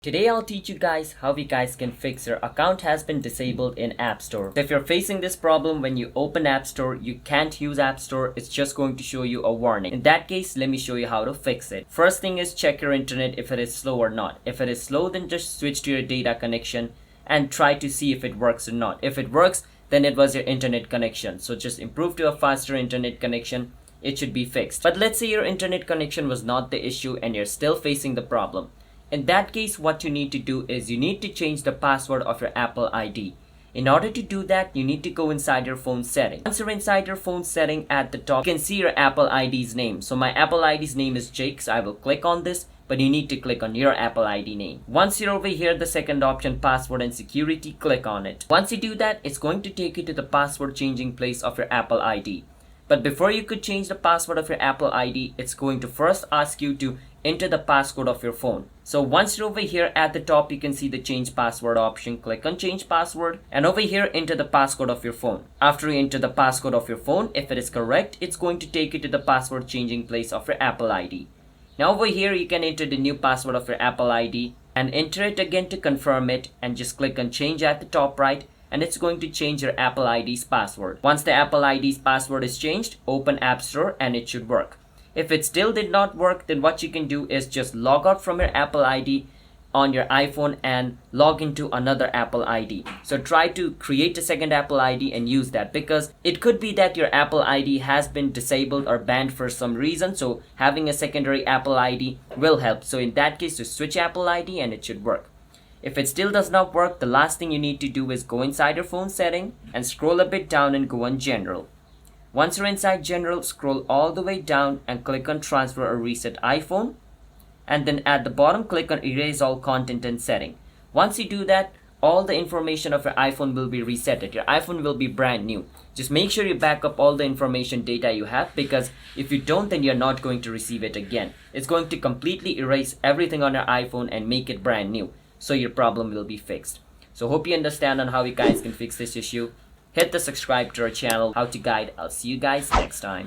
Today I'll teach you guys how you guys can fix your account has been disabled in App Store. So if you're facing this problem when you open App Store, you can't use App Store, it's just going to show you a warning. In that case, let me show you how to fix it. First thing is check your internet if it is slow or not. If it is slow, then just switch to your data connection and try to see if it works or not. If it works, then it was your internet connection. So just improve to a faster internet connection. It should be fixed. But let's say your internet connection was not the issue and you're still facing the problem. In that case, what you need to do is you need to change the password of your Apple ID. In order to do that, you need to go inside your phone setting. Once you're inside your phone setting, at the top, you can see your Apple ID's name. So my Apple ID's name is Jake, so I will click on this, but you need to click on your Apple ID name. Once you're over here, the second option, password and security, click on it. Once you do that, it's going to take you to the password changing place of your Apple ID. But before you could change the password of your Apple ID, it's going to first ask you to enter the passcode of your phone. So once you're over here at the top, you can see the change password option. Click on change password and over here enter the passcode of your phone. After you enter the passcode of your phone, if it is correct, it's going to take you to the password changing place of your Apple ID. Now over here you can enter the new password of your Apple ID and enter it again to confirm it, and just click on change at the top right, and it's going to change your Apple ID's password. Once the Apple ID's password is changed, open App Store and it should work. If it still did not work, then what you can do is just log out from your Apple ID on your iPhone and log into another Apple ID. So try to create a second Apple ID and use that, because it could be that your Apple ID has been disabled or banned for some reason. So having a secondary Apple ID will help. So in that case, just switch Apple ID and it should work. If it still does not work, the last thing you need to do is go inside your phone setting and scroll a bit down and go on General. Once you're inside General, scroll all the way down and click on Transfer or Reset iPhone. And then at the bottom, click on Erase All Content and Setting. Once you do that, all the information of your iPhone will be resetted. Your iPhone will be brand new. Just make sure you back up all the information data you have, because if you don't, then you're not going to receive it again. It's going to completely erase everything on your iPhone and make it brand new. So your problem will be fixed. So hope you understand on how you guys can fix this issue. Hit the subscribe to our channel, How to Guide. I'll see you guys next time.